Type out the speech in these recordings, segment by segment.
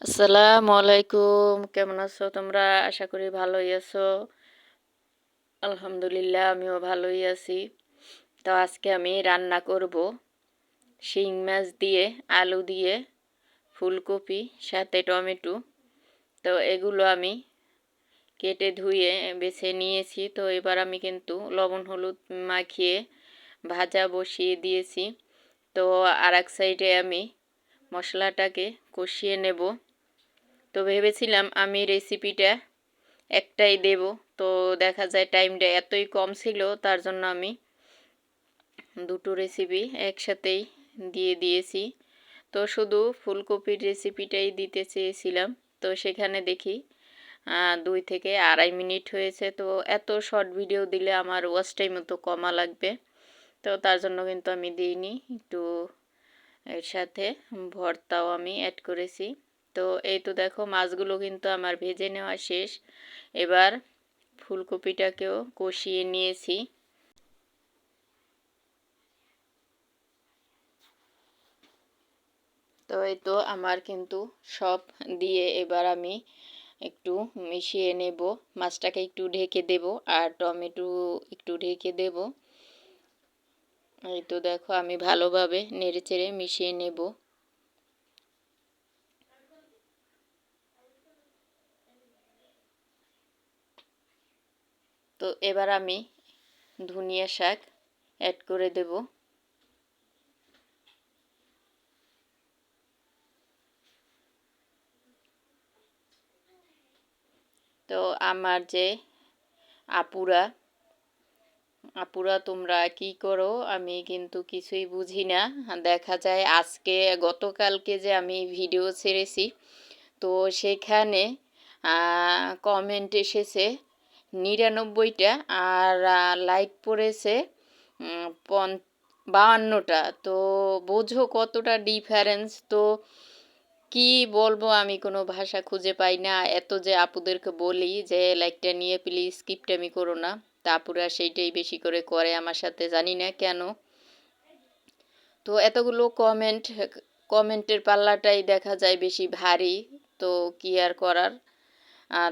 আসসালামু আলাইকুম, কেমন আছো তোমরা? আশা করি ভালোই আছো। আলহামদুলিল্লাহ, আমিও ভালোই আছি। তো আজকে আমি রান্না করব শিং মাছ দিয়ে, আলু দিয়ে, ফুলকপি সাথে টমেটো। তো এগুলো আমি কেটে ধুয়ে বেছে নিয়েছি। তো এবার আমি কিন্তু লবণ হলুদ মাখিয়ে ভাজা বসিয়ে দিয়েছি। তো আর এক সাইডে আমি মশলাটাকে কষিয়ে নেব। তো ভেবেছিলাম আমি রেসিপিটা একটাই দেব, তো দেখা যায় টাইমটা এতই কম ছিল, তার জন্য আমি দুটো রেসিপি একসাথেই দিয়ে দিয়েছি। তো শুধু ফুলকপির রেসিপিটাই দিতে চেয়েছিলাম, তো সেখানে দেখি 2 থেকে 2.5 মিনিট হয়েছে। তো এত শর্ট ভিডিও দিলে আমার ওয়াচ টাইমও তো কমা লাগবে, তো তার জন্য কিন্তু আমি দিইনি। একটু এর সাথে ভর্তাও আমি অ্যাড করেছি। তো এই তো দেখো, মাছগুলো কিন্তু আমার ভেজে নেওয়া শেষ। এবার ফুলকপিটাকেও কষিয়ে নিয়েছি। তো এই তো আমার কিন্তু সব দিয়ে এবার আমি একটু মিশিয়ে নেব। মাছটাকে একটু ঢেকে দেব আর টমেটো একটু ঢেকে দেব। এই তো দেখো, আমি ভালোভাবে নেড়েচেড়ে মিশিয়ে নেব। তো এবার আমি ধনিয়া শাক অ্যাড করে দেব। তো আমার যে আপুরা আপুরা তোমরা কি করো, আমি কিন্তু কিছুই বুঝি না। দেখা যায় আজকে গতকালকে যে আমি ভিডিও ছেড়েছি, তো সেখানে কমেন্ট এসেছে 99টা, আর লাইক পড়েছে 52টা। তো বোঝো কতটা ডিফারেন্স। তো কি বলবো, আমি কোনো ভাষা খুঁজে পাই না। এত যে আপুদেরকে বলি যে লাইকটা নিয়ে প্লিজ স্কিপটামি করো না, তা আপুরা সেইটাই বেশি করে করে আমার সাথে, জানি না কেন। তো এতগুলো কমেন্টের পাল্লাটাই দেখা যায় বেশি ভারী। তো কি আর করার।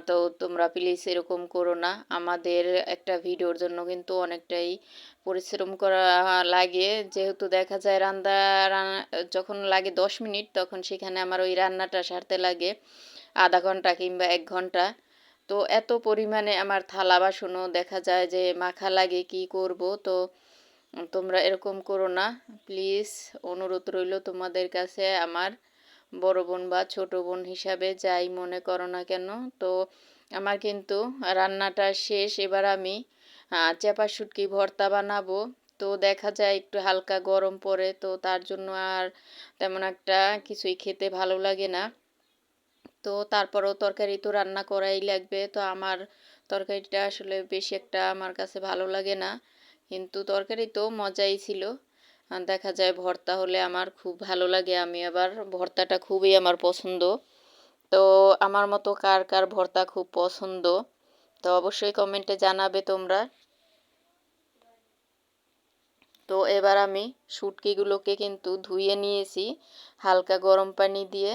তো তোমরা প্লিজ এরকম করো না। আমাদের একটা ভিডিওর জন্য কিন্তু অনেকটাই পরিশ্রম করা লাগে, যেহেতু দেখা যায় যখন লাগে 10 মিনিট, তখন সেখানে আমার ওই রান্নাটা সারতে লাগে আধা ঘন্টা কিংবা 1 ঘন্টা। তো এত পরিমাণে আমার থালা বাসনও দেখা যায় যে মাখা লাগে, কি করব। তো তোমরা এরকম করো না প্লিজ, অনুরোধ রইল তোমাদের কাছে। আমার বড় বোন বা ছোট বোন হিসাবে যাই মনে করো না কেন। তো আমার কিন্তু রান্নাটা শেষ। এবার আমি চাপা শুটকি ভর্তা বানাবো। তো দেখা যায় একটু হালকা গরম পড়ে, তো তার জন্য আর তেমন একটা কিছুই খেতে ভালো লাগে না। তো তারপরেও তরকারি তো রান্না করাই লাগবে। তো আমার তরকারিটা আসলে বেশি একটা আমার কাছে ভালো লাগে না, কিন্তু তরকারি তো মজাই ছিল। দেখা যায় ভর্তা হলে আমার খুব ভালো লাগে, আমি আবার ভর্তাটা খুবই আমার পছন্দ। তো আমার মতো কার কার ভর্তা খুব পছন্দ, তো অবশ্যই কমেন্টে জানাবে তোমরা। তো এবার আমি শুটকিগুলোকে কিন্তু ধুয়ে নিয়েছি হালকা গরম পানি দিয়ে।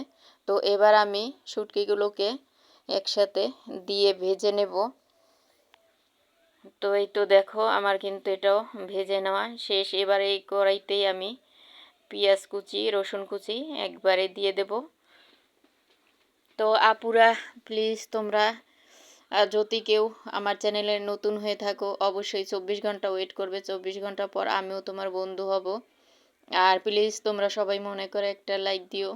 তো এবার আমি শুটকিগুলোকে একসাথে দিয়ে ভেজে নেব। তো এই তো দেখো, আমার কিন্তু এটাও ভেজে নেওয়া শেষ। এবার এই কড়াইতেই আমি পেঁয়াজ কুচি রসুন কুচি একবারে দিয়ে দেব। তো আপুরা প্লিজ তোমরা যদি কেউ আমার চ্যানেলে নতুন হয়ে থাকো, অবশ্যই 24 ঘন্টা ওয়েট করবে। 24 ঘন্টা পর আমিও তোমার বন্ধু হব। আর প্লিজ তোমরা সবাই মনে করে একটা লাইক দিও।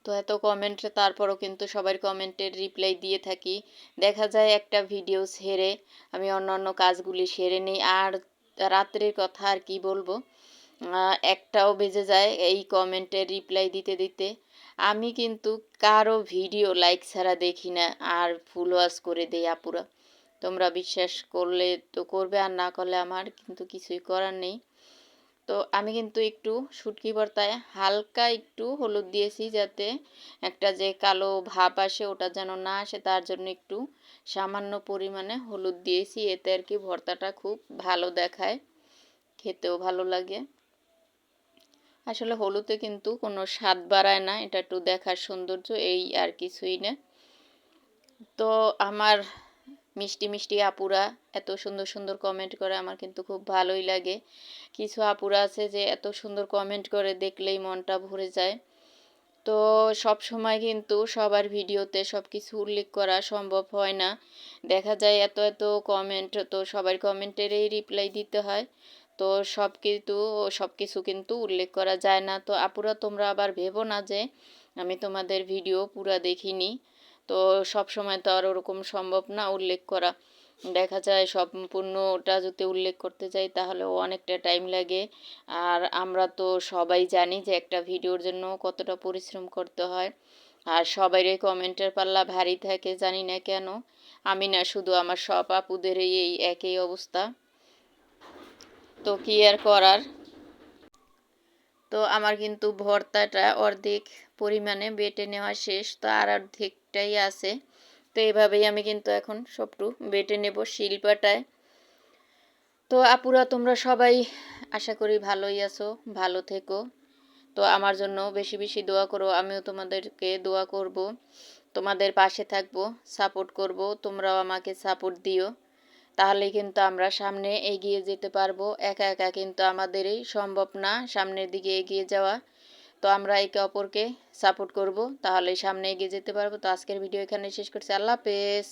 তো এত কমেন্ট, তারপরও কিন্তু সবার কমেন্টের রিপ্লাই দিয়ে থাকি। দেখা যায় একটা ভিডিও ছেড়ে আমি অন্যান্য কাজগুলি সেরে নিই, আর রাত্রের কথা আর কি বলবো, একটাও বেজে যায় এই কমেন্টের রিপ্লাই দিতে দিতে। আমি কিন্তু কারো ভিডিও লাইক ছাড়া দেখি না, আর ফুল ওয়াচ করে দেই আপুরা। তোমরা বিশ্বাস করলে তো করবে, আর না করলে আমার কিন্তু কিছুই করার নেই। তো আমি কিন্তু একটু শুটকি ভর্তায় হালকা একটু হলুদ দিয়েছি, যাতে একটা যে কালো ভাব আসে ওটা যেন না আসে, তার জন্য একটু সামান্য পরিমাণে হলুদ দিয়েছি। এতে আর কি ভর্তাটা খুব ভালো দেখায়, খেতেও ভালো লাগে। আসলে হলুদে কিন্তু কোনো স্বাদ বাড়ায় না, এটা একটু দেখার সৌন্দর্য, এই আর কিছুই না। তো আমার মিষ্টি মিষ্টি আপুরা এত সুন্দর সুন্দর কমেন্ট করে, আমার কিন্তু খুব ভালোই লাগে। কিছু আপুরা আছে যে এত সুন্দর কমেন্ট করে, দেখলেই মনটা ভরে যায়। তো সব সময় কিন্তু সবার ভিডিওতে সব কিছু উল্লেখ করা সম্ভব হয় না। দেখা যায় এত এত কমেন্ট, তো সবার কমেন্টেরই রিপ্লাই দিতে হয়। তো সব কিছু কিন্তু উল্লেখ করা যায় না। তো আপুরা তোমরা আবার ভেবো না যে আমি তোমাদের ভিডিও পুরা দেখিনি। তো সব সময় তো আর ওরকম সম্ভব না উল্লেখ করা। দেখা যায় সম্পূর্ণটা যদি উল্লেখ করতে যাই তাহলেও অনেকটা টাইম লাগে। আর আমরা তো সবাই জানি যে একটা ভিডিওর জন্য কতটা পরিশ্রম করতে হয়। আর সবারই কমেন্টের পাল্লা ভারী থাকে, জানি না কেন। আমি না, শুধু আমার সব আপুদেরই এই একই অবস্থা। তো কি আর করার। তো আমার কিন্তু ভর্তাটা অর্ধেক পরিমাণে বেটে নেওয়া শেষ, তো আর অর্ধেকটাই আছে। তো এভাবেই আমি কিন্তু এখন সবটু বেটে নেব শিলপাটায়। তো আপুরা তোমরা সবাই আশা করি ভালোই আছো, ভালো থেকো। তো আমার জন্য বেশি বেশি দোয়া করো, আমিও তোমাদেরকে দোয়া করব, তোমাদের পাশে থাকবো, সাপোর্ট করব, তোমরাও আমাকে সাপোর্ট দিও। তাহলে কিন্তু আমরা সামনে এগিয়ে যেতে পারবো। একা একা কিন্তু আমাদেরই সম্ভব না সামনের দিকে এগিয়ে যাওয়া। তো আমরা একে অপরকে সাপোর্ট করব, তাহলে সামনে এগিয়ে যেতে পারবো। তো আজকের ভিডিও এখানে শেষ করছি। আল্লাহ হাফেজ।